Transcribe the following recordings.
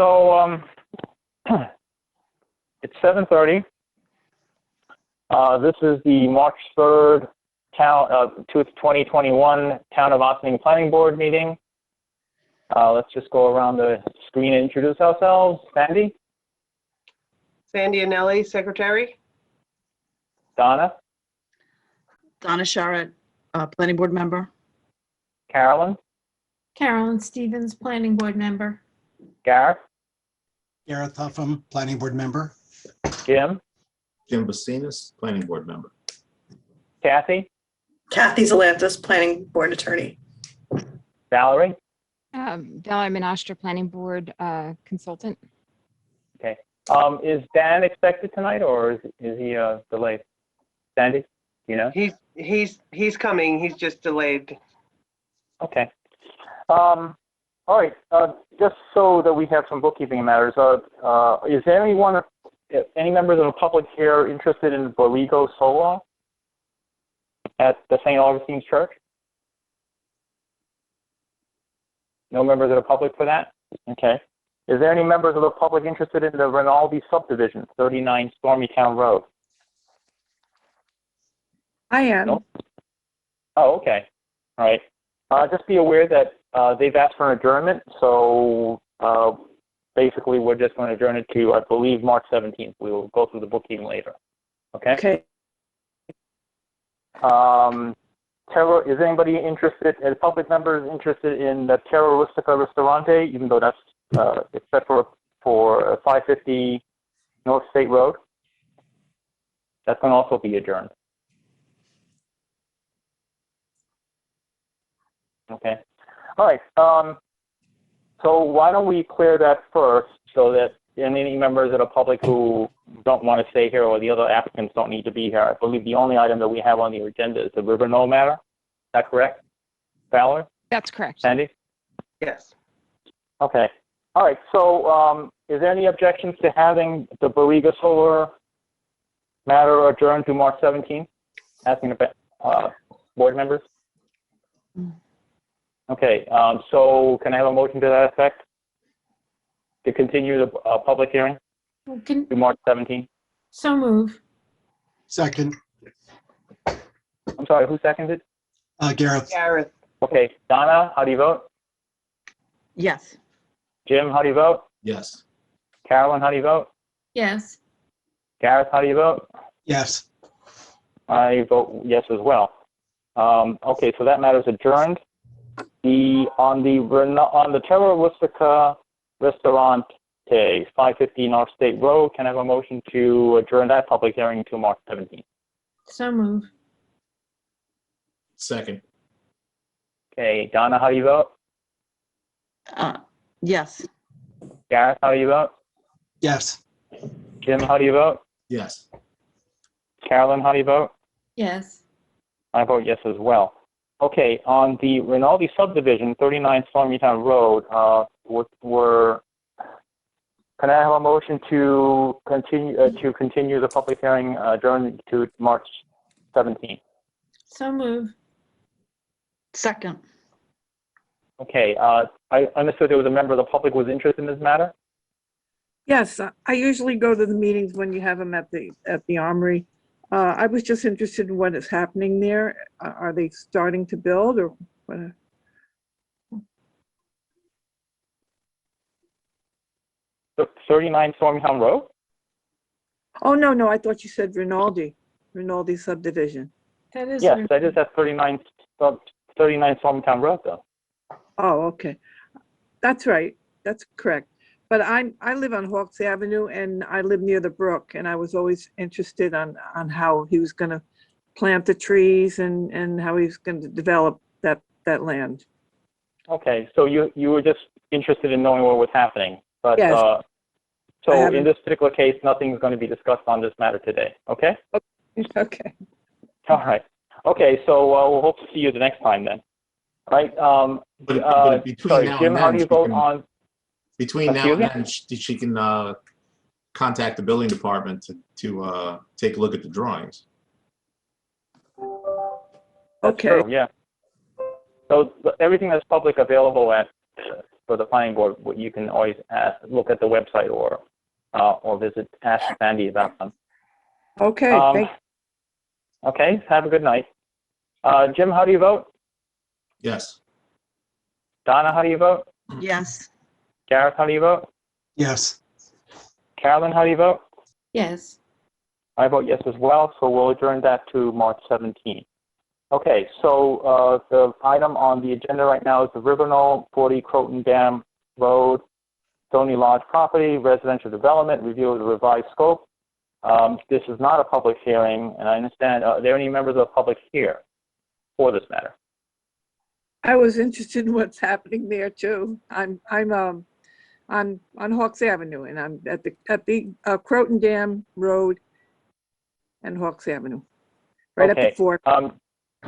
So it's 7:30. This is the March 3rd, 2021 Town of Ossining Planning Board meeting. Let's just go around the screen and introduce ourselves. Sandy? Sandy Anelli, Secretary. Donna? Donna Sharrett, Planning Board member. Carolyn? Carolyn Stevens, Planning Board member. Gareth? Gareth Huffam, Planning Board member. Jim? Jim Bacinas, Planning Board member. Kathy? Kathy Zalantis, Planning Board attorney. Valerie? Valerie Menastra, Planning Board consultant. Okay. Is Dan expected tonight, or is he delayed? Sandy? You know? He's coming. He's just delayed. Okay. All right. Just so that we have some bookkeeping matters, is there any members of the public here interested in Borrego Solar at the St. Augustine's Church? No members of the public for that? Okay. Is there any members of the public interested in the Rinaldi subdivision, 39 Stormytown Road? I am. No? Oh, okay. All right. Just be aware that they've asked for an adjournment, so basically we're just going to adjourn it to, I believe, March 17th. We will go through the bookkeeping later. Okay? Okay. Is anybody interested, as public members interested in the Terra Rustica Ristorante, even though that's it's set for 550 North State Road? That's going to also be adjourned. Okay. All right. So why don't we clear that first, so that any members of the public who don't want to stay here or the other applicants don't need to be here. I believe the only item that we have on the agenda is the River Knoll matter. Is that correct, Valerie? That's correct. Sandy? Yes. Okay. All right. So is there any objections to having the Borrego Solar matter adjourned to March 17th? Asking the board members. Okay. So can I have a motion to that effect? To continue the public hearing to March 17th? So move. Second, I'm sorry, who seconded? Gareth. Gareth. Okay. Donna, how do you vote? Yes. Jim, how do you vote? Yes. Carolyn, how do you vote? Yes. Gareth, how do you vote? Yes. I vote yes as well. Okay, so that matter is adjourned. On the Terra Rustica Ristorante, 550 North State Road, can I have a motion to adjourn that public hearing to March 17th? So move. Second. Okay, Donna, how do you vote? Yes. Gareth, how do you vote? Yes. Jim, how do you vote? Yes. Carolyn, how do you vote? Yes. I vote yes as well. Okay, on the Rinaldi subdivision, 39 Stormytown Road, can I have a motion to continue the public hearing adjourned to March 17th? So move. Second. Okay, I understood there was a member of the public who was interested in this matter. Yes, I usually go to the meetings when you have them at the Armory. I was just interested in what is happening there. Are they starting to build or what? 39 Stormytown Road? Oh, no, I thought you said Rinaldi subdivision. That is. Yes, that is at 39 Stormytown Road, though. Oh, okay. That's right. That's correct. But I live on Hawks Avenue and I live near the brook, and I was always interested on how he was going to plant the trees and how he was going to develop that land. Okay, so you were just interested in knowing what was happening, but Yes. so in this particular case, nothing's going to be discussed on this matter today. Okay. Okay. All right. Okay, so we'll hope to see you the next time then. All right. But between Sorry, now Jim, and how then, do you she vote can- on? Between now Excuse and then, she can contact the building department to take a look at the drawings. That's Okay. true, yeah. So everything that's public available at for the planning board, you can always look at the website or visit Ask Sandy about them. Okay, thank Okay, have a good night. Jim, how do you vote? Yes. Donna, how do you vote? Yes. Gareth, how do you vote? Yes. Carolyn, how do you vote? Yes. I vote yes as well, so we'll adjourn that to March 17th. Okay, so the item on the agenda right now is the River Knoll 40 Croton Dam Road, Stony Lodge property, residential development, review of the revised scope. This is not a public hearing, and I understand, are there any members of the public here for this matter? I was interested in what's happening there too. I'm on Hawks Avenue, and I'm at the Croton Dam Road and Hawks Avenue, right at Okay. the fork.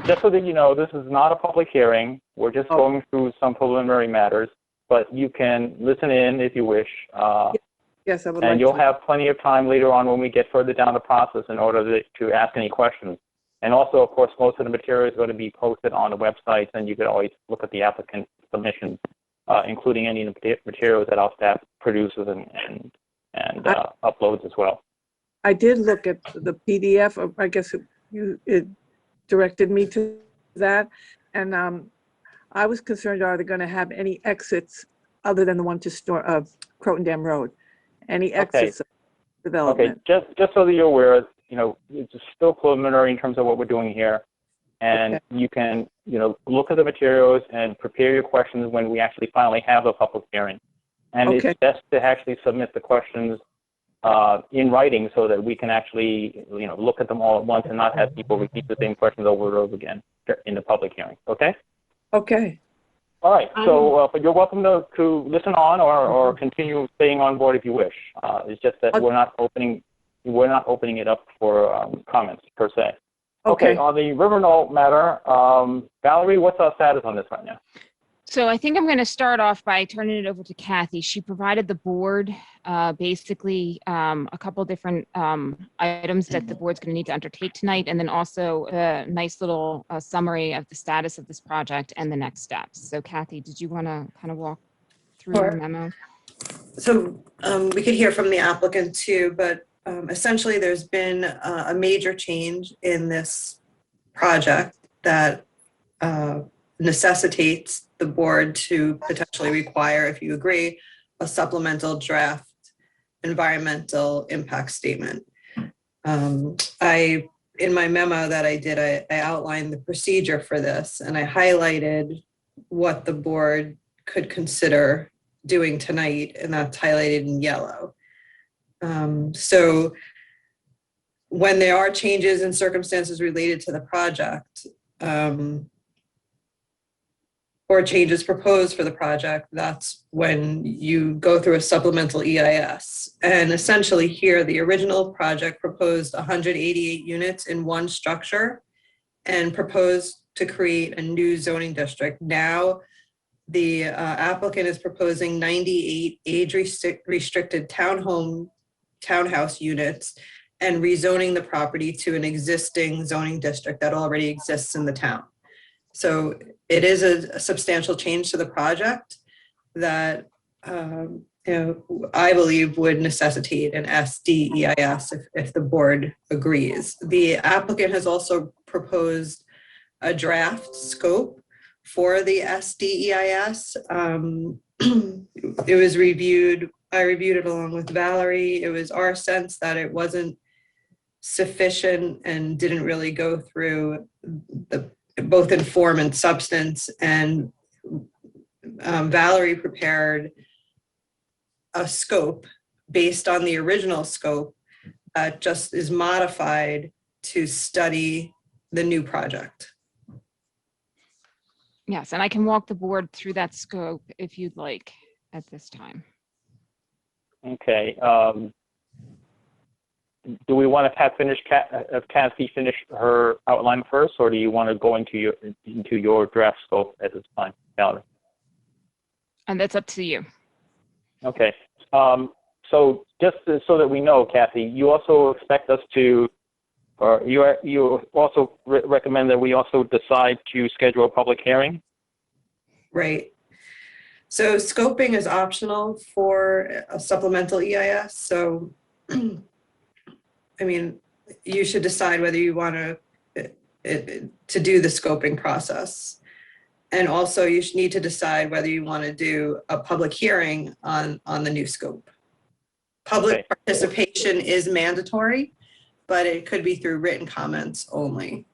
Just so that you know, this is not a public hearing. We're just Oh. going through some preliminary matters, but you can listen in if you wish. Yes, I would like And you'll to. have plenty of time later on when we get further down the process in order to ask any questions. And also, of course, most of the material is going to be posted on the website, and you can always look at the applicant submissions, including any of the materials that our staff produces and uploads as well. I did look at the PDF, I guess it directed me to that. And I was concerned, are they going to have any exits other than the one to Croton Dam Road? Any exits of Okay, development? just so that you're aware, you know, it's still preliminary in terms of what we're doing here. And Okay. you can, you know, look at the materials and prepare your questions when we actually finally have a public hearing. And Okay. it's best to actually submit the questions in writing so that we can actually, you know, look at them all at once and not have people repeat the same questions over and over again in the public hearing, okay? Okay, All right, so but you're welcome to listen on or continue staying on board if you wish. It's just that we're not opening it up for comments per se. Okay, okay. on the River Knoll matter, Valerie, what's our status on this right now? So I think I'm going to start off by turning it over to Kathy. She provided the board basically a couple different items that the board's going to need to undertake tonight, and then also a nice little summary of the status of this project and the next steps. So Kathy, did you want to kind of walk through your Sure. memo? So we could hear from the applicant too, but essentially there's been a major change in this project that necessitates the board to potentially require, if you agree, a supplemental draft environmental impact statement. In my memo that I did, I outlined the procedure for this, and I highlighted what the board could consider doing tonight, and that's highlighted in yellow. So when there are changes in circumstances related to the project, or changes proposed for the project, that's when you go through a supplemental EIS. And essentially here, the original project proposed 188 units in one structure and proposed to create a new zoning district. Now, the applicant is proposing 98 age-restricted townhouse units and rezoning the property to an existing zoning district that already exists in the town. So it is a substantial change to the project that I believe would necessitate an SDEIS if the board agrees. The applicant has also proposed a draft scope for the SDEIS. It was reviewed, I reviewed it along with Valerie. It was our sense that it wasn't sufficient and didn't really go through both in form and substance, and Valerie prepared a scope based on the original scope that just is modified to study the new project. Yes, and I can walk the board through that scope if you'd like at this time. Okay. Do we want to have Kathy finish her outline first, or do you want to go into your draft scope at this time, Valerie? And that's up to you. Okay. So just so that we know, Kathy, you also expect us to, or you also recommend that we also decide to schedule a public hearing? Right. So scoping is optional for a supplemental EIS. So, I mean, you should decide whether you want to do the scoping process. And also you should need to decide whether you want to do a public hearing on the new scope. Public Okay. participation is mandatory, but it could be through written comments only.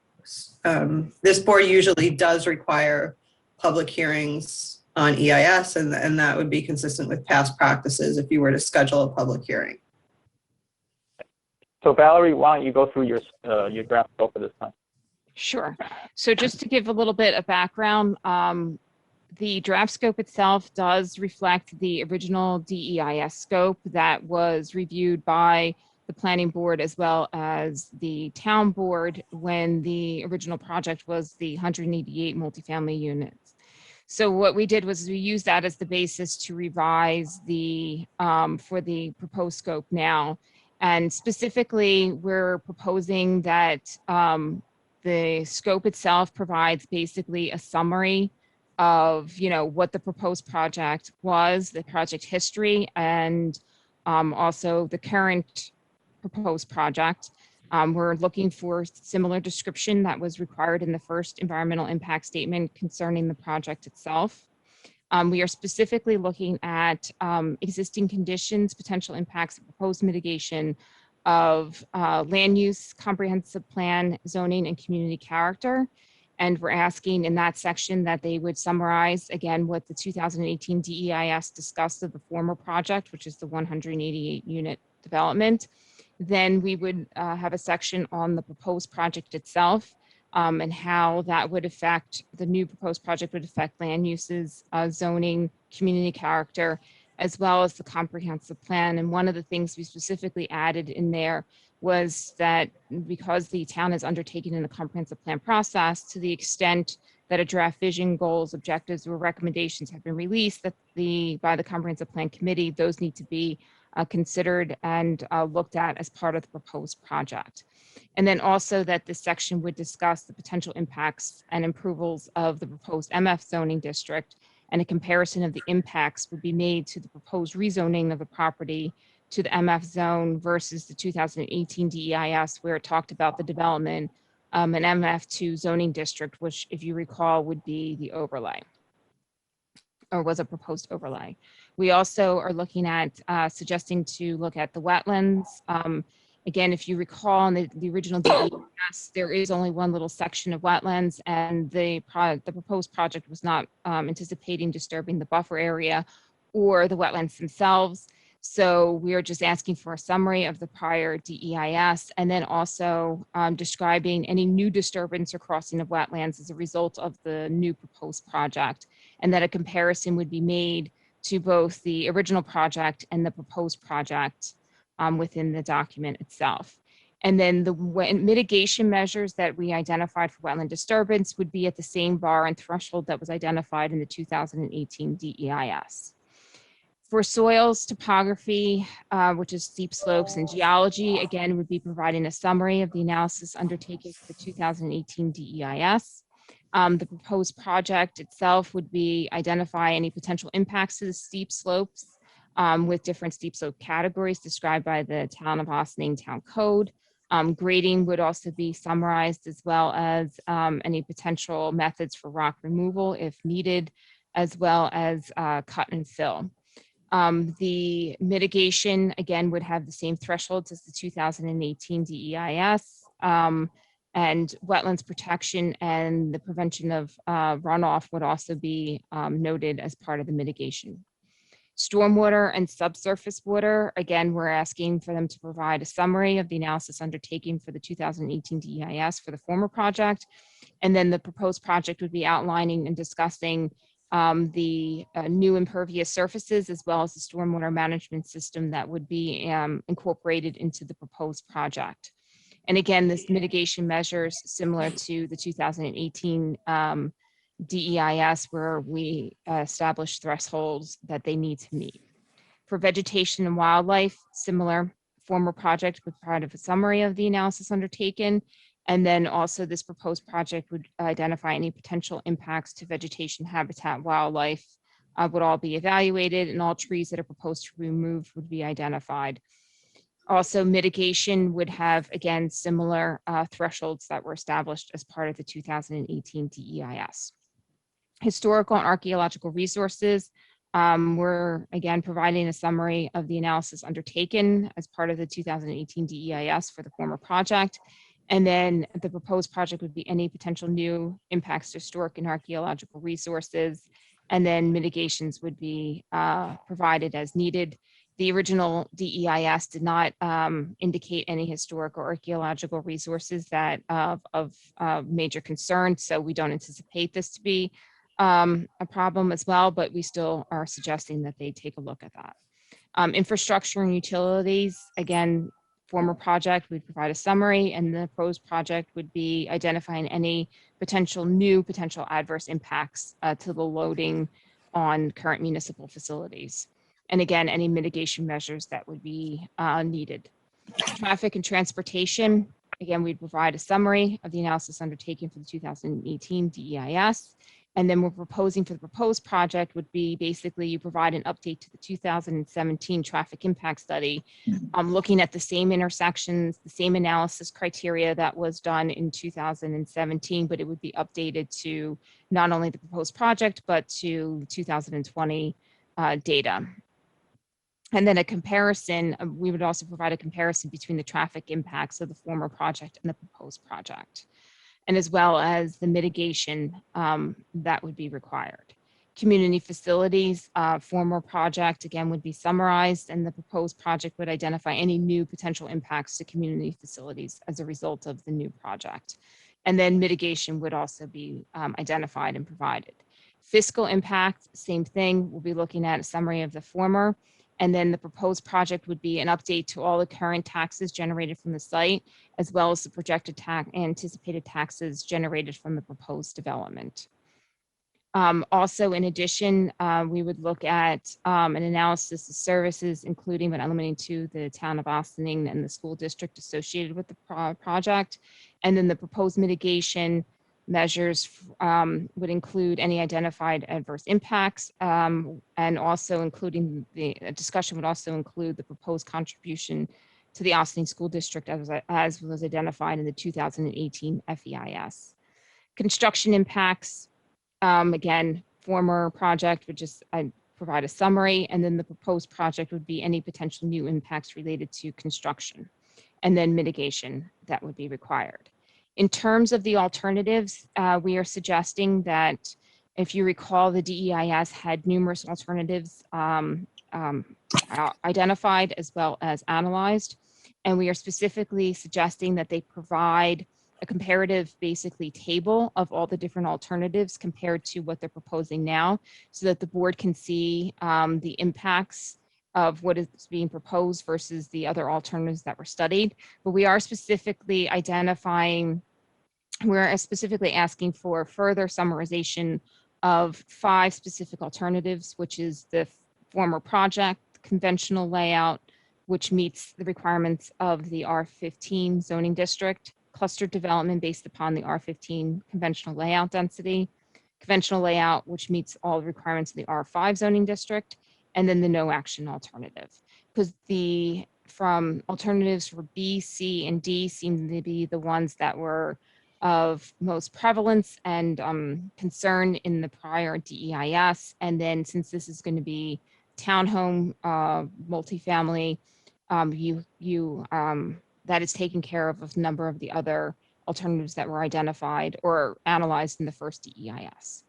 This board usually does require public hearings on EIS, and that would be consistent with past practices if you were to schedule a public hearing. So Valerie, why don't you go through your draft scope for this time? Sure. So just to give a little bit of background, the draft scope itself does reflect the original DEIS scope that was reviewed by the planning board as well as the town board when the original project was the 188 multifamily units. So what we did was we used that as the basis to revise the for the proposed scope now. And specifically, we're proposing that the scope itself provides basically a summary of, what the proposed project was, the project history, and also the current proposed project. We're looking for similar description that was required in the first environmental impact statement concerning the project itself. We are specifically looking at existing conditions, potential impacts, proposed mitigation of land use, comprehensive plan, zoning, and community character. And we're asking in that section that they would summarize again what the 2018 DEIS discussed of the former project, which is the 188 unit development. Then we would have a section on the proposed project itself and how that would affect, the new proposed project would affect land uses, zoning, community character, as well as the comprehensive plan. And one of the things we specifically added in there was that because the town has undertaken in the comprehensive plan process, to the extent that a draft vision, goals, objectives, or recommendations have been released by the comprehensive plan committee, those need to be considered and looked at as part of the proposed project. And then also that this section would discuss the potential impacts and approvals of the proposed MF zoning district, and a comparison of the impacts would be made to the proposed rezoning of the property to the MF zone versus the 2018 DEIS, where it talked about the development an MF2 zoning district, which, if you recall, would be the overlay, or was a proposed overlay. We also are looking at suggesting to look at the wetlands. Again, if you recall in the original DES, there is only one little section of wetlands, and the proposed project was not anticipating disturbing the buffer area or the wetlands themselves. So we are just asking for a summary of the prior DEIS, and then also describing any new disturbance or crossing of wetlands as a result of the new proposed project, and that a comparison would be made to both the original project and the proposed project within the document itself. And then the mitigation measures that we identified for wetland disturbance would be at the same bar and threshold that was identified in the 2018 DEIS. For soils, topography, which is steep slopes, and geology, again, would be providing a summary of the analysis undertaken for the 2018 DEIS. The proposed project itself would be identify any potential impacts to the steep slopes with different steep slope categories described by the Town of Austining Town Code. Grading would also be summarized, as well as any potential methods for rock removal if needed, as well as cut and fill. The mitigation, again, would have the same thresholds as the 2018 DEIS, and wetlands protection and the prevention of runoff would also be noted as part of the mitigation. Stormwater and subsurface water, again, we're asking for them to provide a summary of the analysis undertaken for the 2018 DEIS for the former project. And then the proposed project would be outlining and discussing the new impervious surfaces, as well as the stormwater management system that would be incorporated into the proposed project. And again, this mitigation measures similar to the 2018 DEIS, where we established thresholds that they need to meet. For vegetation and wildlife, similar, former project with part of a summary of the analysis undertaken. And then also this proposed project would identify any potential impacts to vegetation, habitat, wildlife, would all be evaluated, and all trees that are proposed to be removed would be identified. Also, mitigation would have, again, similar thresholds that were established as part of the 2018 DEIS. Historical and archaeological resources, we're again providing a summary of the analysis undertaken as part of the 2018 DEIS for the former project. And then the proposed project would be any potential new impacts to historic and archaeological resources. And then mitigations would be provided as needed. The original DEIS did not indicate any historic or archaeological resources that of major concern. So we don't anticipate this to be a problem as well, but we still are suggesting that they take a look at that. Infrastructure and utilities, again, former project, we'd provide a summary, and the proposed project would be identifying any potential adverse impacts to the loading on current municipal facilities. And again, any mitigation measures that would be needed. Traffic and transportation, again, we'd provide a summary of the analysis undertaken for the 2018 DEIS. And then we're proposing for the proposed project would be basically you provide an update to the 2017 traffic impact study, looking at the same intersections, the same analysis criteria that was done in 2017, but it would be updated to not only the proposed project, but to 2020 data. And then a comparison, we would also provide a comparison between the traffic impacts of the former project and the proposed project, and as well as the mitigation that would be required. Community facilities, former project, again, would be summarized, and the proposed project would identify any new potential impacts to community facilities as a result of the new project. And then mitigation would also be identified and provided. Fiscal impact, same thing, we'll be looking at a summary of the former, and then the proposed project would be an update to all the current taxes generated from the site, as well as the projected anticipated taxes generated from the proposed development. Also, in addition, we would look at an analysis of services, including but not limiting to the town of Austining and the school district associated with the project. And then the proposed mitigation measures would include any identified adverse impacts, and also including the discussion would also include the proposed contribution to the Austining School District as was identified in the 2018 FEIS. Construction impacts, again, former project would just provide a summary, and then the proposed project would be any potential new impacts related to construction, and then mitigation that would be required. In terms of the alternatives, we are suggesting that, if you recall, the DEIS had numerous alternatives identified as well as analyzed. And we are specifically suggesting that they provide a comparative, basically, table of all the different alternatives compared to what they're proposing now, so that the board can see the impacts of what is being proposed versus the other alternatives that were studied. But we are specifically we're specifically asking for further summarization of 5 specific alternatives, which is the former project, conventional layout, which meets the requirements of the R15 zoning district, clustered development based upon the R15 conventional layout density, conventional layout, which meets all the requirements of the R5 zoning district, and then the no action alternative. Because from alternatives for B, C, and D seem to be the ones that were of most prevalence and concern in the prior DEIS. And then, since this is going to be townhome multifamily, that is taken care of a number of the other alternatives that were identified or analyzed in the first DEIS.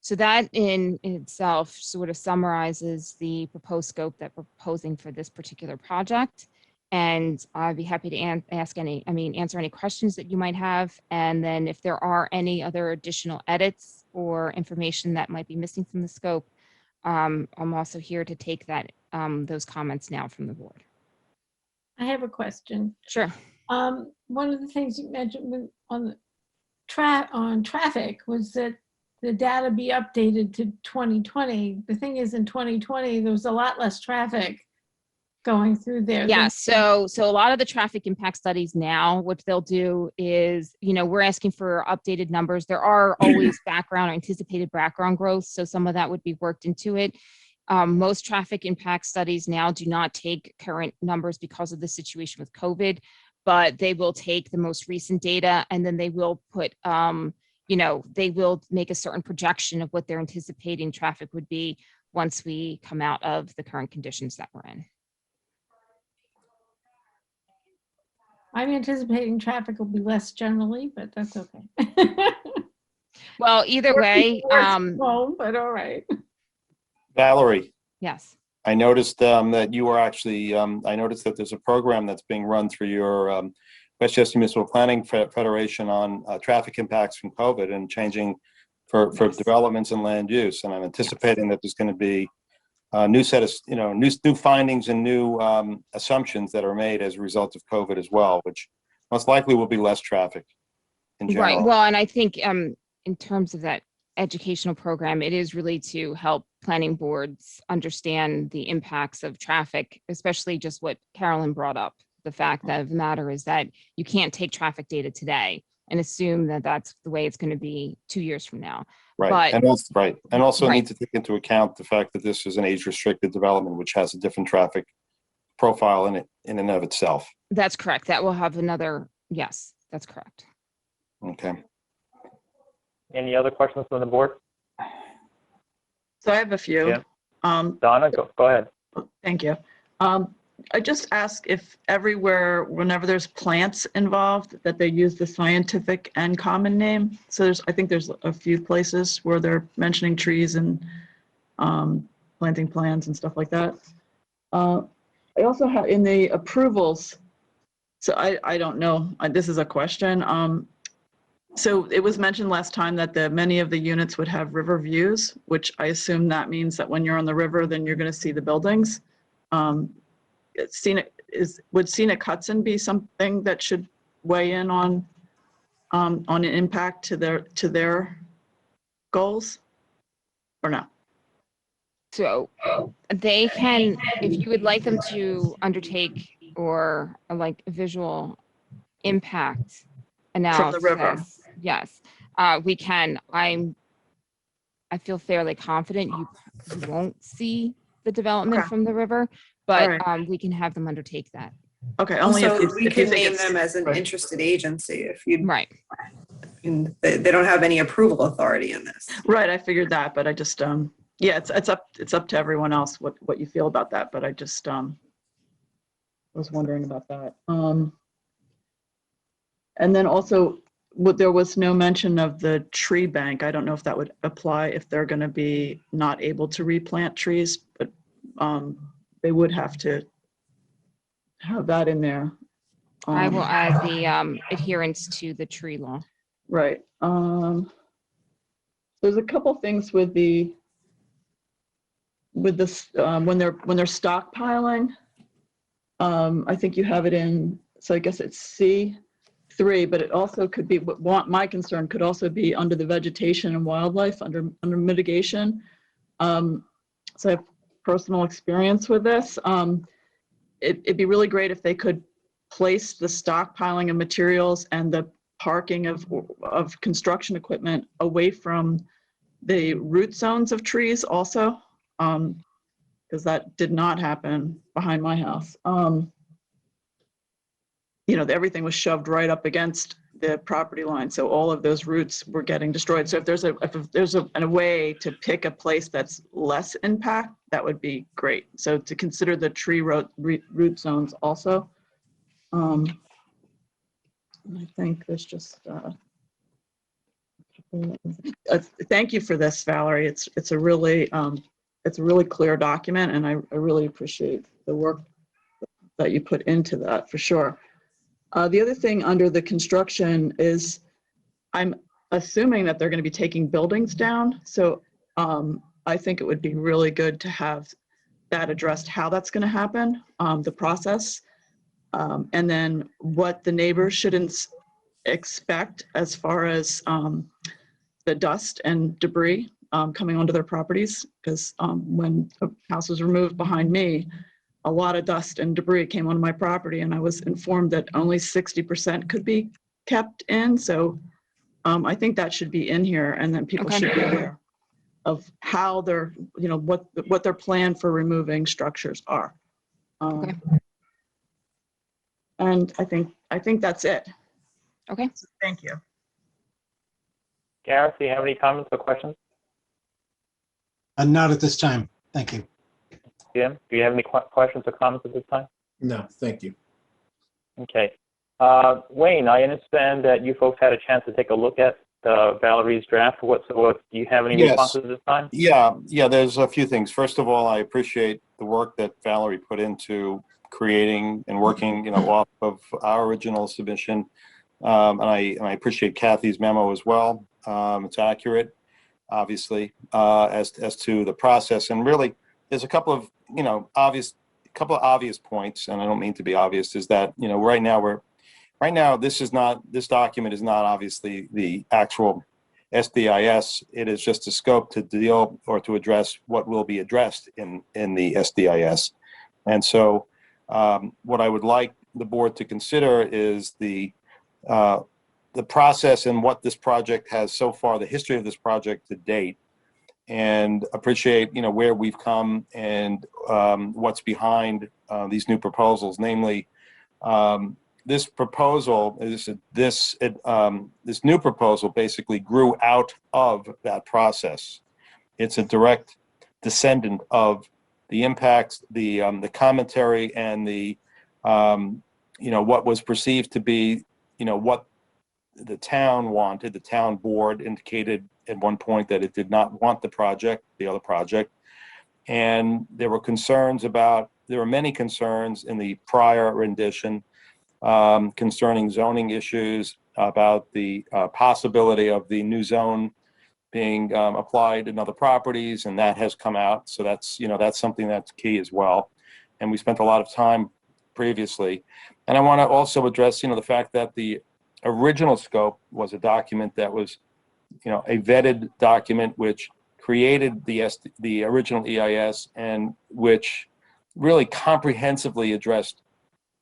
So that in itself sort of summarizes the proposed scope that we're proposing for this particular project. And I'd be happy to answer any questions that you might have. And then if there are any other additional edits or information that might be missing from the scope, I'm also here to take those comments now from the board. I have a question. Sure. One of the things you mentioned on traffic was that the data be updated to 2020. The thing is, in 2020, there was a lot less traffic going through there? Yeah, so a lot of the traffic impact studies now, what they'll do is, we're asking for updated numbers. There are always background or anticipated background growth, so some of that would be worked into it. Most traffic impact studies now do not take current numbers because of the situation with COVID, but they will take the most recent data, and then they will put, they will make a certain projection of what they're anticipating traffic would be once we come out of the current conditions that we're in. I'm anticipating traffic will be less generally, but that's okay. Well, either way, Home, but all right. Valerie, yes. I noticed that you are actually, I noticed that there's a program that's being run through your Westchester Municipal Planning Federation on traffic impacts from COVID and changing for developments and land use. And I'm anticipating that there's going to be a new set of, new findings and new assumptions that are made as a result of COVID as well, which most likely will be less traffic in general. Right. Well, and I think in terms of that educational program, it is really to help planning boards understand the impacts of traffic, especially just what Carolyn brought up. The fact of the matter is that you can't take traffic data today and assume that that's the way it's going to be 2 years from now. Right. But, And also right. need to take into account the fact that this is an age-restricted development, which has a different traffic profile in and of itself. That's correct. That will have another, yes, that's correct. Okay. Any other questions from the board? So I have a few. Yeah. Donna, go ahead. Thank you. I just ask if everywhere, whenever there's plants involved, that they use the scientific and common name. So I think there's a few places where they're mentioning trees and planting plants and stuff like that. I also have in the approvals, so I don't know, this is a question. So it was mentioned last time that many of the units would have river views, which I assume that means that when you're on the river, then you're going to see the buildings. Would scenic Hudson be something that should weigh in on an impact to their goals, or no? So they can, if you would like them to undertake or like a visual impact analysis, From the river. Yes, we can. I feel fairly confident you won't see the development Okay. from the river, but All we can have them undertake that. Okay, only Also, if we you can think name it's them as an right. interested agency if you, Right. they don't have any approval authority in this. Right, I figured that, but I just, yeah, it's up to everyone else what you feel about that, but I just was wondering about that. And then also, there was no mention of the tree bank. I don't know if that would apply if they're going to be not able to replant trees, but they would have to have that in there. I will add the adherence to the tree law. Right. There's a couple things with this when they're stockpiling. I think you have it in. So I guess it's C3, but it also could be. My concern could also be under the vegetation and wildlife under mitigation. So I have personal experience with this. It'd be really great if they could place the stockpiling of materials and the parking of construction equipment away from the root zones of trees also, because that did not happen behind my house. Everything was shoved right up against the property line, so all of those roots were getting destroyed. So if there's a way to pick a place that's less impact, that would be great. So to consider the tree root zones also. I think there's just thank you for this, Valerie. It's a really clear document, and I really appreciate the work that you put into that for sure. The other thing under the construction is I'm assuming that they're going to be taking buildings down. So I think it would be really good to have that addressed, how that's going to happen, the process, and then what the neighbors shouldn't expect as far as the dust and debris coming onto their properties. Because when a house was removed behind me, a lot of dust and debris came onto my property, and I was informed that only 60% could be kept in. So I think that should be in here, and then people Okay. should be aware of how they're, what their plan for removing structures are. Okay. And I think that's it. Okay. Thank you. Gareth, do you have any comments or questions? Not at this time. Thank you. Jim, do you have any questions or comments at this time? No, thank you. Okay. Wayne, I understand that you folks had a chance to take a look at Valerie's draft. Do you have any Yes. responses this time? Yeah, there's a few things. First of all, I appreciate the work that Valerie put into creating and working, off of our original submission. And I appreciate Kathy's memo as well. It's accurate, obviously, as to the process. And really, there's a couple of, obvious points, and I don't mean to be obvious, is that, right now, this document is not obviously the actual SDIS. It is just a scope to deal or to address what will be addressed in the SDIS. And so what I would like the board to consider is the process and what this project has so far, the history of this project to date, and appreciate, where we've come and what's behind these new proposals, namely, this proposal, this new proposal basically grew out of that process. It's a direct descendant of the impacts, the commentary, and the what was perceived to be, what the town wanted. The town board indicated at one point that it did not want the other project, and there were many concerns in the prior rendition concerning zoning issues, about the possibility of the new zone being applied in other properties, and that has come out. So that's something that's key as well. And we spent a lot of time previously. And I want to also address, the fact that the original scope was a document that was, a vetted document which created the original EIS, and which really comprehensively addressed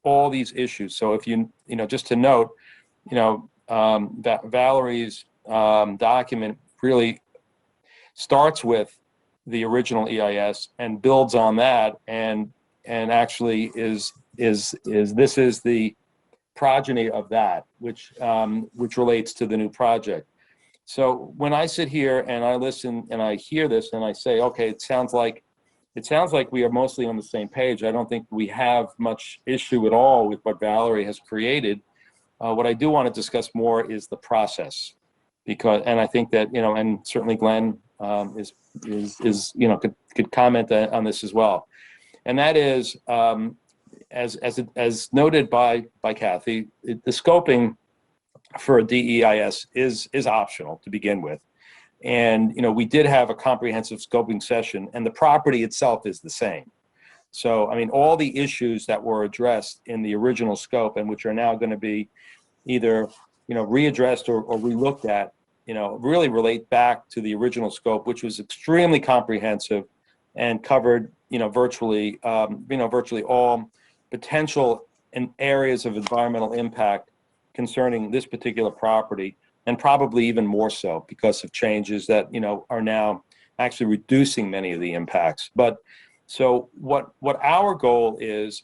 all these issues. So if just to note, that Valerie's document really starts with the original EIS and builds on that, and actually is the progeny of that, which relates to the new project. So when I sit here and I listen and I hear this and I say, okay, it sounds like we are mostly on the same page. I don't think we have much issue at all with what Valerie has created. What I do want to discuss more is the process, and I think that, and certainly Glenn could comment on this as well. And that is, as noted by Kathy, the scoping for a DEIS is optional to begin with. And, we did have a comprehensive scoping session, and the property itself is the same. So, I mean, all the issues that were addressed in the original scope, and which are now going to be either, readdressed or relooked at, really relate back to the original scope, which was extremely comprehensive and covered, virtually all potential areas of environmental impact concerning this particular property, and probably even more so because of changes that, are now actually reducing many of the impacts. But so what our goal is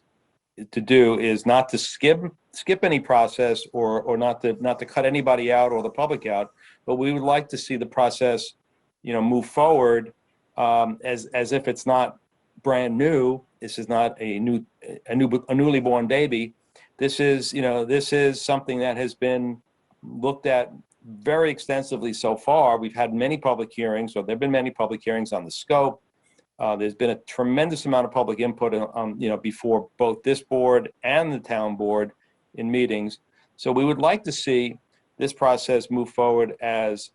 to do is not to skip any process or not to cut anybody out or the public out, but we would like to see the process, move forward as if it's not brand new. This is not a newly born baby. This is something that has been looked at very extensively so far. We've had many public hearings, or there've been many public hearings on the scope. There's been a tremendous amount of public input on, before both this board and the town board in meetings. So we would like to see this process move forward as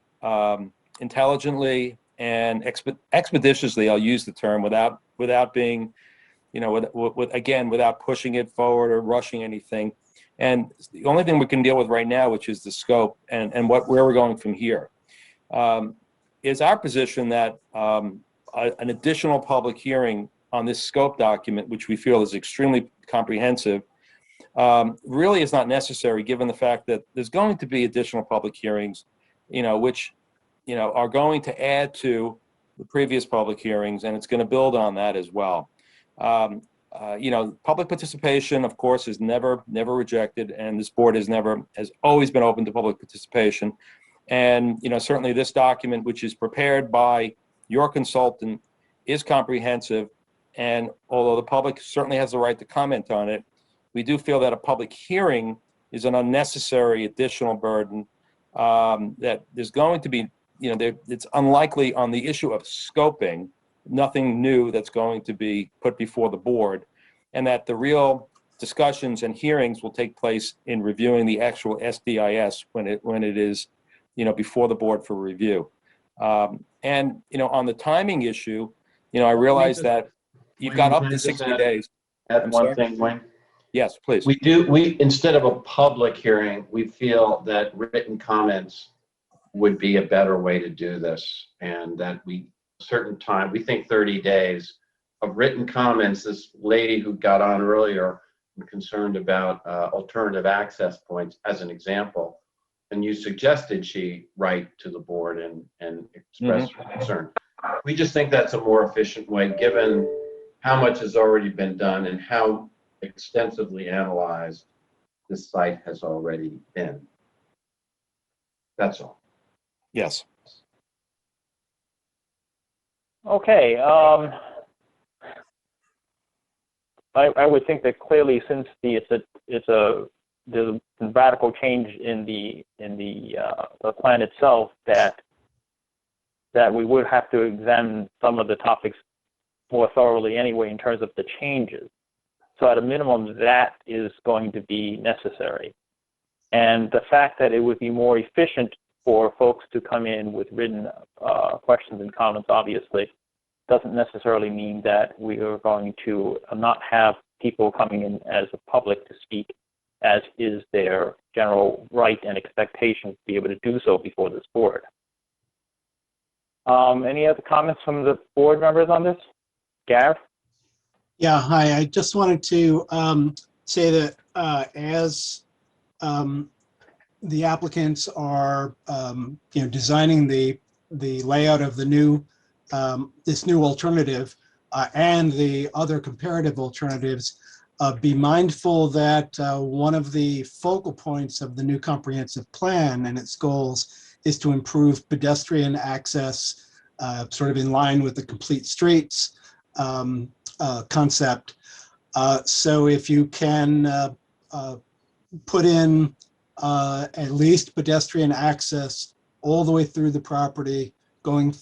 intelligently and expeditiously, I'll use the term, without being, without pushing it forward or rushing anything. And the only thing we can deal with right now, which is the scope and where we're going from here, is our position that an additional public hearing on this scope document, which we feel is extremely comprehensive, really is not necessary, given the fact that there's going to be additional public hearings, which, are going to add to the previous public hearings, and it's going to build on that as well. Public participation, of course, is never rejected, and this board has always been open to public participation. And, certainly this document, which is prepared by your consultant, is comprehensive. And although the public certainly has the right to comment on it, we do feel that a public hearing is an unnecessary additional burden, that there's going to be, it's unlikely on the issue of scoping, nothing new that's going to be put before the board, and that the real discussions and hearings will take place in reviewing the actual SDIS when it is, before the board for review. And, on the timing issue, I realize that you've got up to 60 days. Add I'm one sorry? thing, Wayne. Yes, please. We instead of a public hearing, we feel that written comments would be a better way to do this, and that certain time, we think 30 days of written comments. This lady who got on earlier and concerned about alternative access points as an example, and you suggested she write to the board and express her concern. We just think that's a more efficient way, given how much has already been done and how extensively analyzed this site has already been. That's all. Yes. Okay. I would think that clearly, since there's a radical change in the plan itself, that we would have to examine some of the topics more thoroughly anyway in terms of the changes. So at a minimum, that is going to be necessary. And the fact that it would be more efficient for folks to come in with written questions and comments, obviously, doesn't necessarily mean that we are going to not have people coming in as a public to speak, as is their general right and expectation to be able to do so before this board. Any other comments from the board members on this? Gareth? Yeah, hi. I just wanted to say that as the applicants are, designing the layout of the new this new alternative and the other comparative alternatives, be mindful that one of the focal points of the new comprehensive plan and its goals is to improve pedestrian access, sort of in line with the complete streets concept. So if you can put in at least pedestrian access all the way through the property, going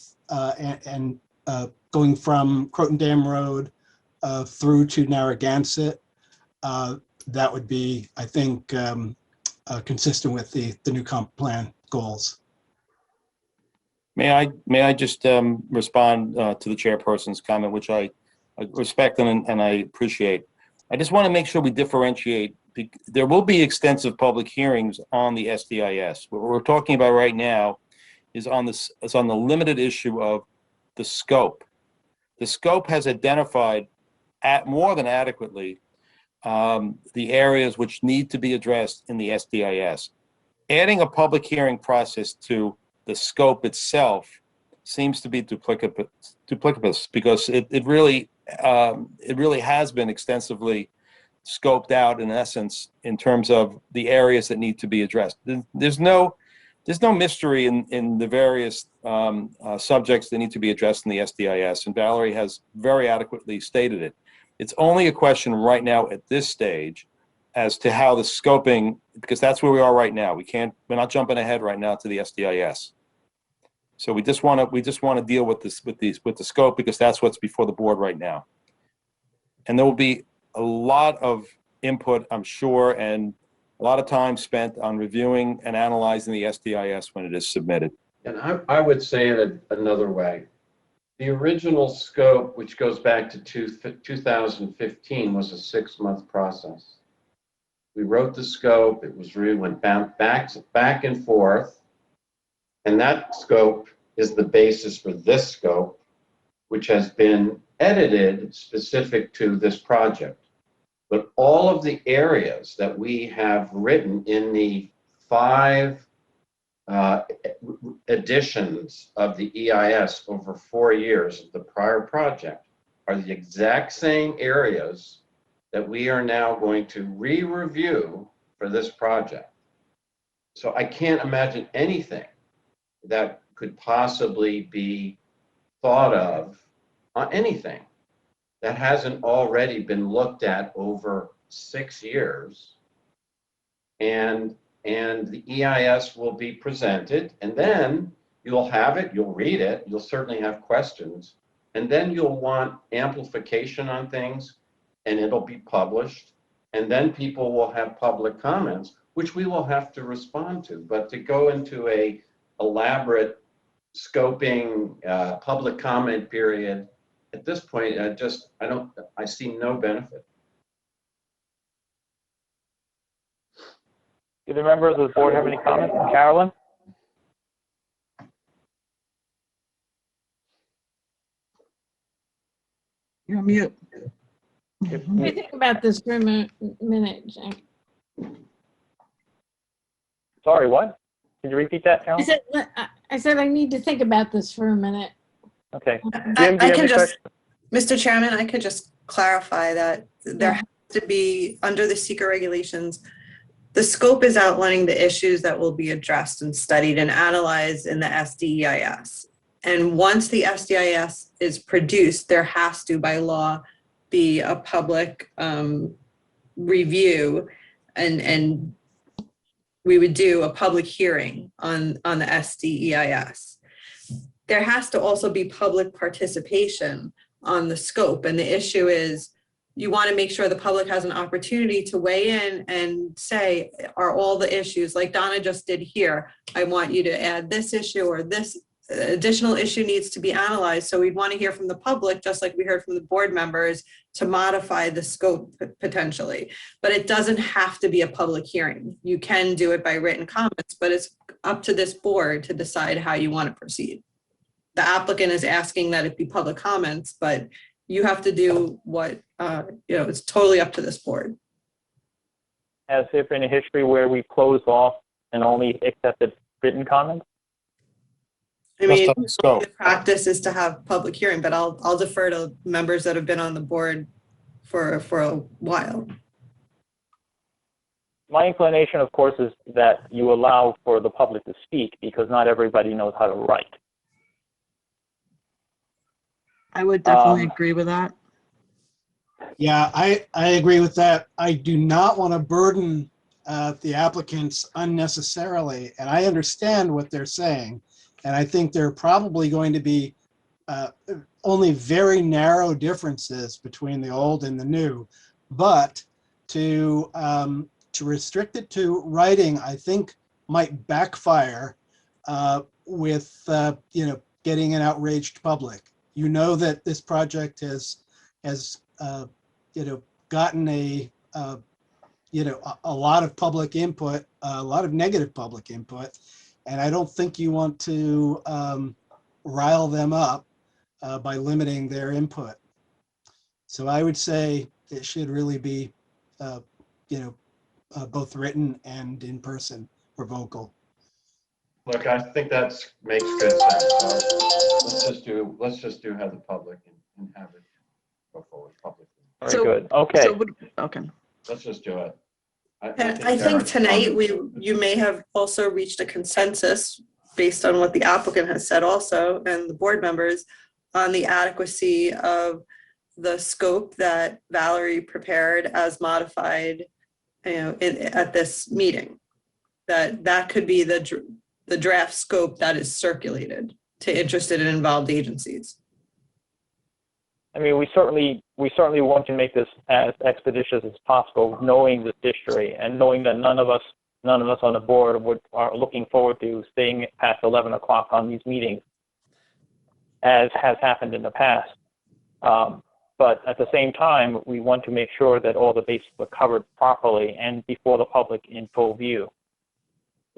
going from Croton Dam Road through to Narragansett, that would be, I think, consistent with the new comp plan goals. May I just respond to the chairperson's comment, which I respect and I appreciate. I just want to make sure we differentiate. There will be extensive public hearings on the SDIS. What we're talking about right now is on the limited issue of the scope. The scope has identified more than adequately the areas which need to be addressed in the SDIS. Adding a public hearing process to the scope itself seems to be duplicitous because it really has been extensively scoped out, in essence, in terms of the areas that need to be addressed. There's no mystery in the various subjects that need to be addressed in the SDIS, and Valerie has very adequately stated it. It's only a question right now at this stage as to how the scoping, because that's where we are right now. We're not jumping ahead right now to the SDIS. So we just want to deal with the scope, because that's what's before the board right now. And there will be a lot of input, I'm sure, and a lot of time spent on reviewing and analyzing the SDIS when it is submitted. And I would say it another way. The original scope, which goes back to 2015, was a 6-month process. We wrote the scope. It was went back and forth. And that scope is the basis for this scope, which has been edited specific to this project. But all of the areas that we have written in the 5 editions of the EIS over 4 years of the prior project are the exact same areas that we are now going to re-review for this project. So I can't imagine anything that could possibly be thought of on anything that hasn't already been looked at over 6 years. And the EIS will be presented, and then you'll have it, you'll read it, you'll certainly have questions, and then you'll want amplification on things, and it'll be published, and then people will have public comments, which we will have to respond to. But to go into a elaborate scoping public comment period, at this point, I see no benefit. Do the members of the board have any comments? Carolyn? You're on mute. Let me think about this for a minute, Jack. Sorry, what? Can you repeat that, Carolyn? I said I need to think about this for a minute. Okay. I Jim, do you have can any just, questions? Mr. Chairman, I could just clarify that there has to be, under the seeker regulations, the scope is outlining the issues that will be addressed and studied and analyzed in the SDEIS. And once the SDEIS is produced, there has to, by law, be a public review, and we would do a public hearing on the SDEIS. There has to also be public participation on the scope. And the issue is, you want to make sure the public has an opportunity to weigh in and say, are all the issues, like Donna just did here, I want you to add this issue, or this additional issue needs to be analyzed. So we'd want to hear from the public, just like we heard from the board members, to modify the scope potentially. But it doesn't have to be a public hearing. You can do it by written comments, but it's up to this board to decide how you want to proceed. The applicant is asking that it be public comments, but you have to do what, it's totally up to this board. Has there been a history where we closed off and only accepted written comments? I mean, Just on the scope. the practice is to have public hearing, but I'll defer to members that have been on the board for a while. My inclination, of course, is that you allow for the public to speak, because not everybody knows how to write. I would definitely agree with that. Yeah, I agree with that. I do not want to burden the applicants unnecessarily, and I understand what they're saying. And I think there are probably going to be only very narrow differences between the old and the new. But to restrict it to writing, I think might backfire with getting an outraged public. You know that this project has gotten a lot of public input, a lot of negative public input, and I don't think you want to rile them up by limiting their input. So I would say it should really be, both written and in person or vocal. Look, I think that makes good sense. Let's just do have the public and have it go forward publicly. Very good. Okay. Okay. Let's just do it. I think tonight you may have also reached a consensus based on what the applicant has said also, and the board members, on the adequacy of the scope that Valerie prepared as modified, at this meeting. That could be the draft scope that is circulated to interested and involved agencies. I mean, we certainly want to make this as expeditious as possible, knowing this history and knowing that none of us on the board are looking forward to staying past 11 o'clock on these meetings, as has happened in the past. But at the same time, we want to make sure that all the bases are covered properly and before the public in full view.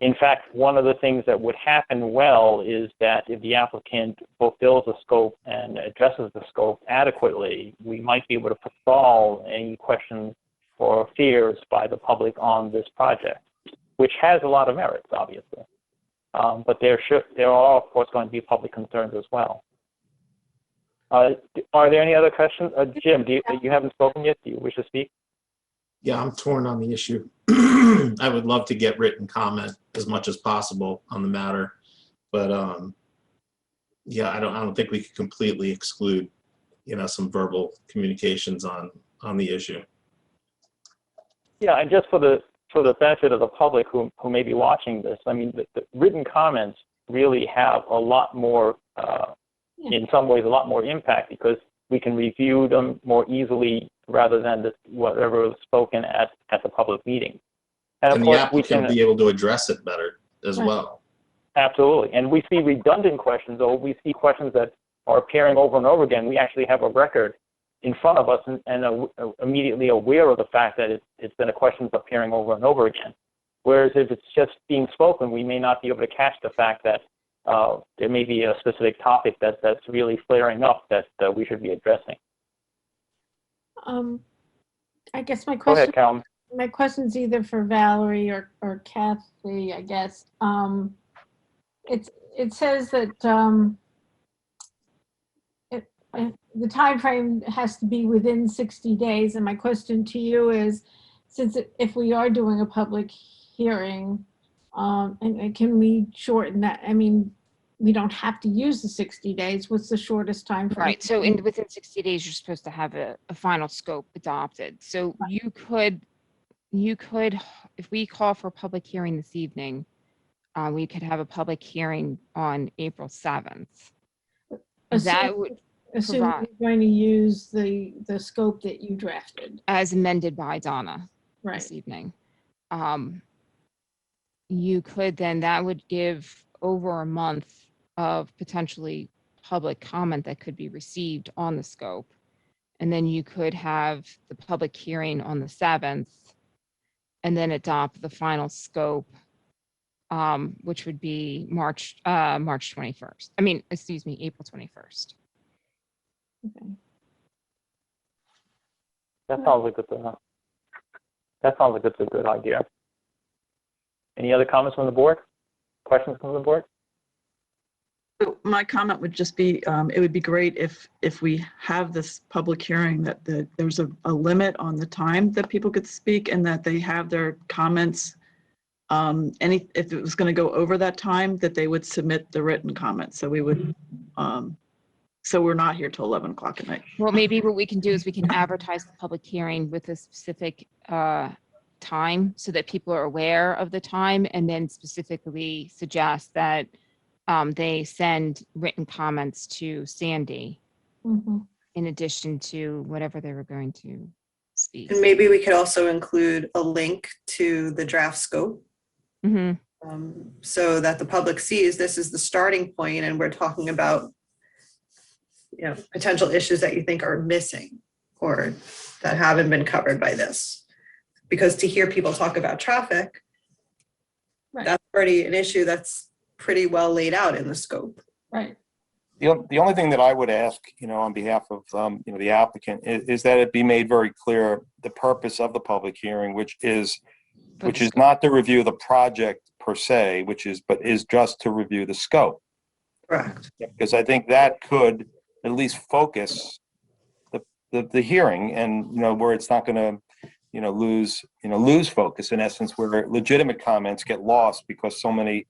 In fact, one of the things that would happen well is that if the applicant fulfills the scope and addresses the scope adequately, we might be able to forestall any questions or fears by the public on this project, which has a lot of merits, obviously. But there are, of course, going to be public concerns as well. Are there any other questions? Jim, you haven't spoken yet. Do you wish to speak? Yeah, I'm torn on the issue. I would love to get written comment as much as possible on the matter, but yeah, I don't think we could completely exclude, some verbal communications on the issue. Yeah, and just for the benefit of the public who may be watching this, I mean, the written comments really have a lot more, in some ways, a lot more impact because we can review them more easily rather than whatever was spoken at the public meeting. And of And the course, we applicant can will be able to address it better as Right. well. absolutely. And we see redundant questions, or we see questions that are appearing over and over again. We actually have a record in front of us and immediately aware of the fact that it's been a question that's appearing over and over again. Whereas if it's just being spoken, we may not be able to catch the fact that there may be a specific topic that's really flaring up that we should be addressing. I guess my Go ahead, question, Calum. my question's either for Valerie or Kathy, I guess. It says that the time frame has to be within 60 days, and my question to you is, if we are doing a public hearing, and can we shorten that? I mean, we don't have to use the 60 days. What's the shortest time frame? Right, so within 60 days, you're supposed to have a final scope adopted. So you could, if we call for a public hearing this evening, we could have a public hearing on April 7th. That would Assuming provide, you're going to use the scope that you drafted. as amended by Donna Right. this evening. You could then, that would give over a month of potentially public comment that could be received on the scope. And then you could have the public hearing on the 7th and then adopt the final scope, which would be March 21st. I mean, excuse me, April 21st. Okay. That sounds like it's a good idea. Any other comments from the board? Questions from the board? So my comment would just be, it would be great if we have this public hearing that there's a limit on the time that people could speak and that they have their comments. If it was going to go over that time, that they would submit the written comments. So we would, so we're not here till 11 o'clock at night. Well, maybe what we can do is we can advertise the public hearing with a specific time so that people are aware of the time, and then specifically suggest that they send written comments to Sandy Mhm. in addition to whatever they were going to speak. And maybe we could also include a link to the draft scope, Mhm. so that the public sees this is the starting point and we're talking about, potential issues that you think are missing or that haven't been covered by this. Because to hear people talk about traffic, Right. that's already an issue that's pretty well laid out in the scope. Right. The only thing that I would ask, on behalf of, the applicant is that it be made very clear the purpose of the public hearing, which is not to review the project per se, but is just to review the scope. Correct. Because I think that could at least focus the hearing and, where it's not going to, lose focus in essence, where legitimate comments get lost because so many,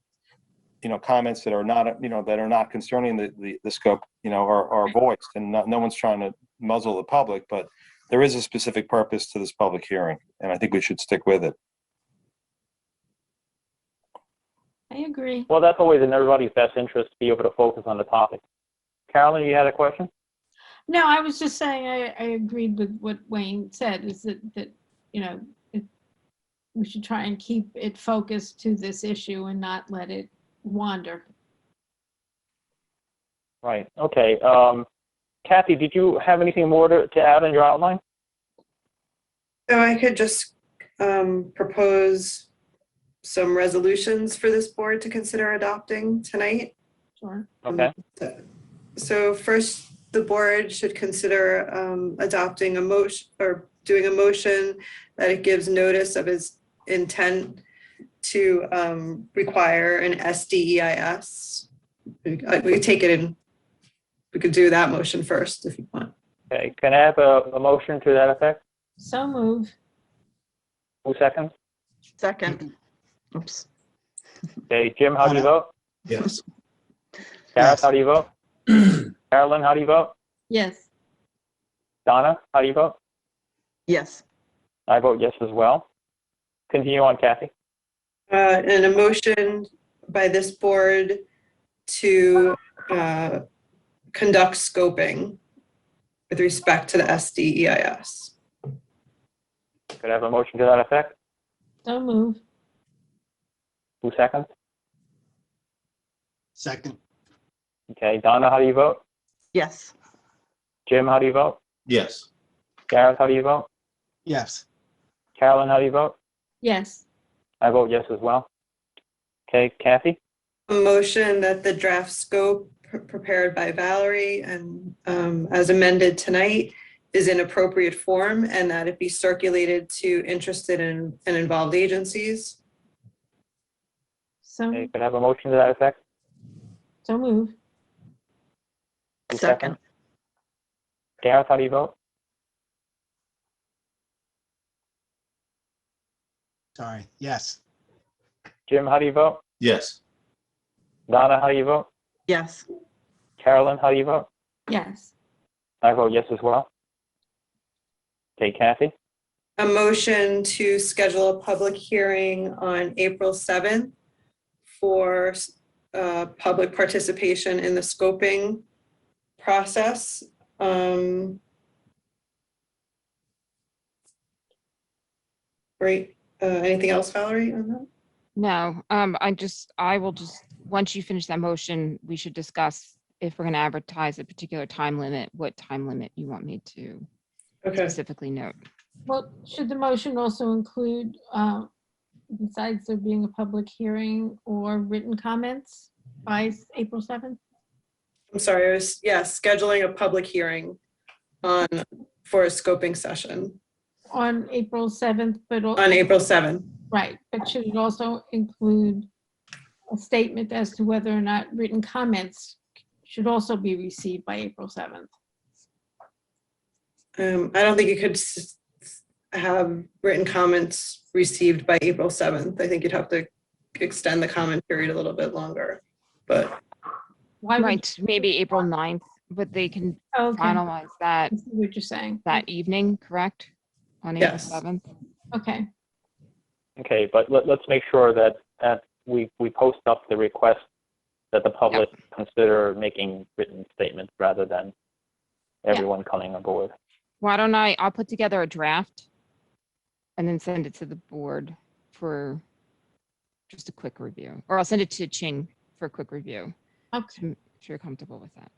comments that are not concerning the scope, are voiced, and no one's trying to muzzle the public, but there is a specific purpose to this public hearing, and I think we should stick with it. I agree. Well, that's always in everybody's best interest to be able to focus on the topic. Carolyn, you had a question? No, I was just saying I agreed with what Wayne said, is that we should try and keep it focused to this issue and not let it wander. Right. Okay. Kathy, did you have anything more to add in your outline? So I could just propose some resolutions for this board to consider adopting tonight. Sure. Okay. So first, the board should consider adopting a motion or doing a motion that it gives notice of its intent to require an SDEIS. We could take it in, we could do that motion first if you want. Okay, can I have a motion to that effect? So move. Who seconds? Second. Oops. Okay, Jim, how do you vote? Yes. Gareth, Yes. how do you vote? Carolyn, how do you vote? Yes. Donna, how do you vote? Yes. I vote yes as well. Continue on, Kathy. And a motion by this board to conduct scoping with respect to the SDEIS. Could I have a motion to that effect? So move. Who seconds? Second. Okay, Donna, how do you vote? Yes. Jim, how do you vote? Yes. Gareth, how do you vote? Yes. Carolyn, how do you vote? Yes. I vote yes as well. Okay, Kathy? A motion that the draft scope prepared by Valerie and as amended tonight is in appropriate form and that it be circulated to interested and involved agencies. Okay, could I have a motion to that effect? So move. Who Second. seconds? Gareth, how do you vote? Sorry. Yes. Jim, how do you vote? Yes. Donna, how do you vote? Yes. Carolyn, how do you vote? Yes. I vote yes as well. Okay, Kathy? A motion to schedule a public hearing on April 7th for public participation in the scoping process. Great. Anything else, Valerie, on that? No, I will just, once you finish that motion, we should discuss if we're going to advertise a particular time limit, what time limit you want me to Okay. specifically note. Well, should the motion also include, besides there being a public hearing or written comments by April 7th? I'm sorry, scheduling a public hearing for a scoping session On April 7th, but, on April 7th. right, but should it also include a statement as to whether or not written comments should also be received by April 7th? I don't think you could have written comments received by April 7th. I think you'd have to extend the comment period a little bit longer, but Why would- Right, maybe April 9th, but they can Okay, finalize that I see what you're saying. that evening, correct? On April Yes. 7th? Okay, Okay, but let's make sure that we post up the request that the public consider making written statements rather than everyone coming aboard. Why don't I'll put together a draft and then send it to the board for just a quick review, or I'll send it to Ching for a quick review. okay. If you're comfortable with that.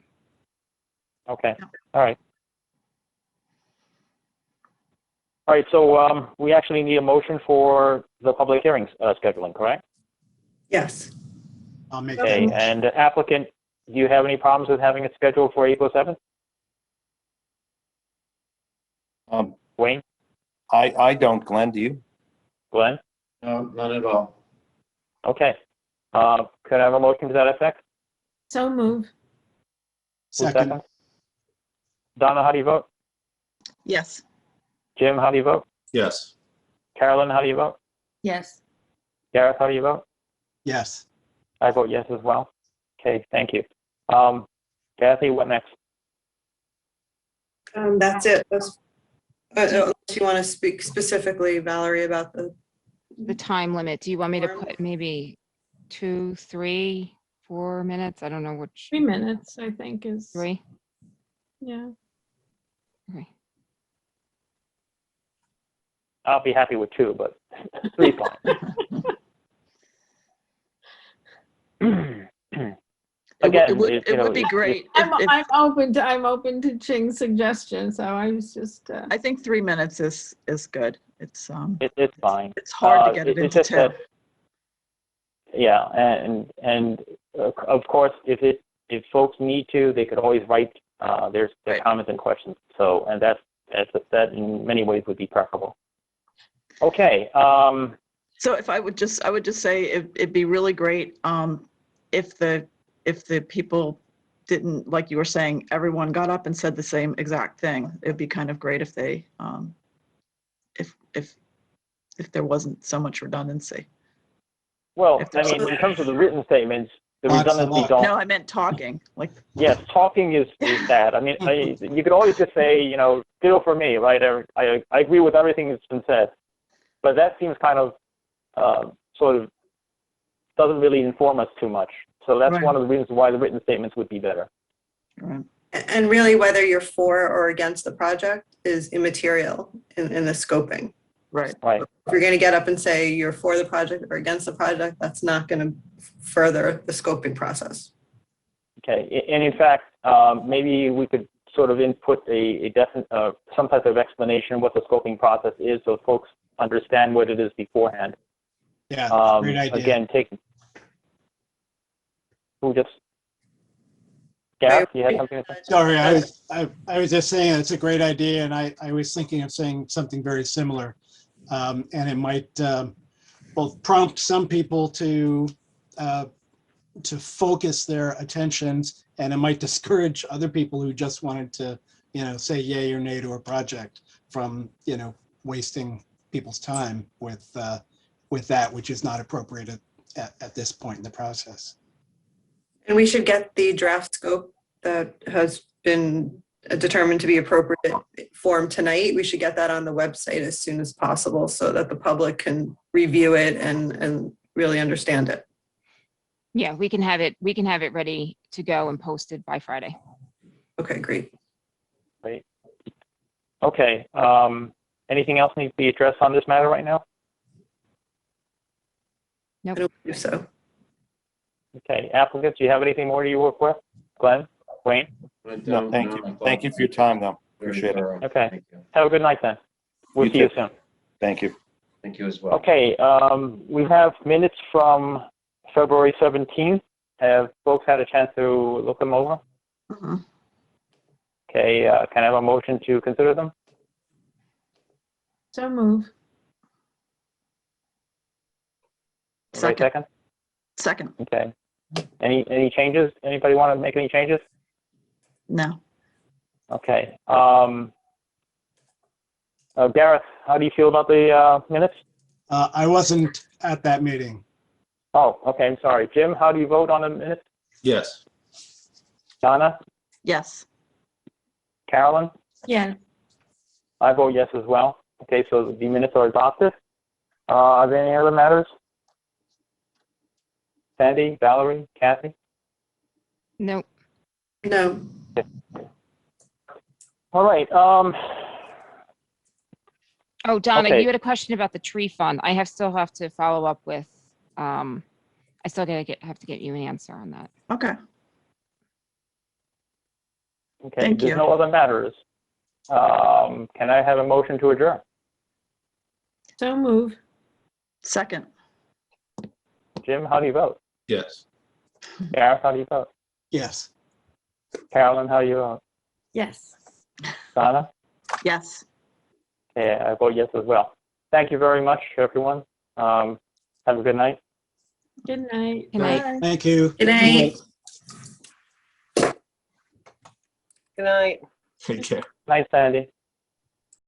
Okay, all right. All right, so we actually need a motion for the public hearing scheduling, correct? yes. I'll make Okay, that. and the applicant, do you have any problems with having it scheduled for April 7th? Wayne, I don't, Glenn, do you? Glenn? No, none at all. Okay. Could I have a motion to that effect? So move. Who Second. seconds? Donna, how do you vote? Yes. Jim, how do you vote? Yes. Carolyn, how do you vote? Yes. Gareth, how do you vote? Yes. I vote yes as well. Okay, thank you. Kathy, what next? That's it. Unless you want to speak specifically, Valerie, about The time limit, do you want me to Form. put maybe 2, 3, 4 minutes? I don't know which. 3 minutes, I think is, 3? yeah. Okay. I'll be happy with 2, but 3 fine. Again, It would be great. I'm open to Ching's suggestion, so I was just, I think 3 minutes is good. It's It's fine. it's hard to get it It's into just 2. that Yeah, and of course, if folks need to, they could always write their comments and questions. So, and that in many ways would be preferable. Okay. So if I would just say it'd be really great if the people didn't, like you were saying, everyone got up and said the same exact thing. It'd be kind of great if they if there wasn't so much redundancy. Well, I mean, in terms of the written statements, the redundancy don't. No, I meant talking. Like, yes, talking is bad. I mean, you could always just say, still for me, right? I agree with everything that's been said, but that seems kind of sort of doesn't really inform us too much. So that's Right. one of the reasons why the written statements would be better. right. And really, whether you're for or against the project is immaterial in the scoping. Right. Right. If you're going to get up and say you're for the project or against the project, that's not going to further the scoping process. Okay. And in fact, maybe we could sort of input a definite, some type of explanation of what the scoping process is, so folks understand what it is beforehand. Yeah, great idea. Again, Gareth, you had something to say? Sorry, I was just saying it's a great idea, and I was thinking of saying something very similar. And it might both prompt some people to focus their attentions, and it might discourage other people who just wanted to, say yay or nay to a project from, wasting people's time with that, which is not appropriate at this point in the process. And we should get the draft scope that has been determined to be appropriate form tonight. We should get that on the website as soon as possible so that the public can review it and really understand it. Yeah, we can have it ready to go and posted by Friday. Okay, great. Great. Okay. Anything else need to be addressed on this matter right now? I don't believe so. Okay. Applicants, do you have anything more you work with? Glenn? Wayne? No, thank you. Thank you for your time, though. Appreciate it. Okay. Thank you. Have a good night then. We'll You see you too. soon. Thank you. Thank you as well. Okay. We have minutes from February 17th. Have folks had a chance to look them over? Mhm. Okay. Can I have a motion to consider them? So move. Anybody Second. Second. Okay. Any changes? Anybody want to make any changes? No. Okay. Gareth, how do you feel about the minutes? I wasn't at that meeting. Oh, okay. I'm sorry. Jim, how do you vote on the minutes? Yes. Donna? Yes. Carolyn? Yeah. I vote yes as well. Okay, so the minutes are adopted. Are there any other matters? Sandy, Valerie, Kathy? Nope. No. All right. Oh, Donna, Okay. you had a question about the tree fund. I still have to follow up with, I still have to get you an answer on that. Okay. Okay, Thank there's you. no other matters. Can I have a motion to adjourn? So move. Second. Jim, how do you vote? Yes. Gareth, how do you vote? Yes. Carolyn, how do you vote? Yes. Donna? Yes. Okay, I vote yes as well. Thank you very much, everyone. Have a good night. Good night. Good night. Bye. Thank you. Good night. Good night. Take care. Night, Sandy.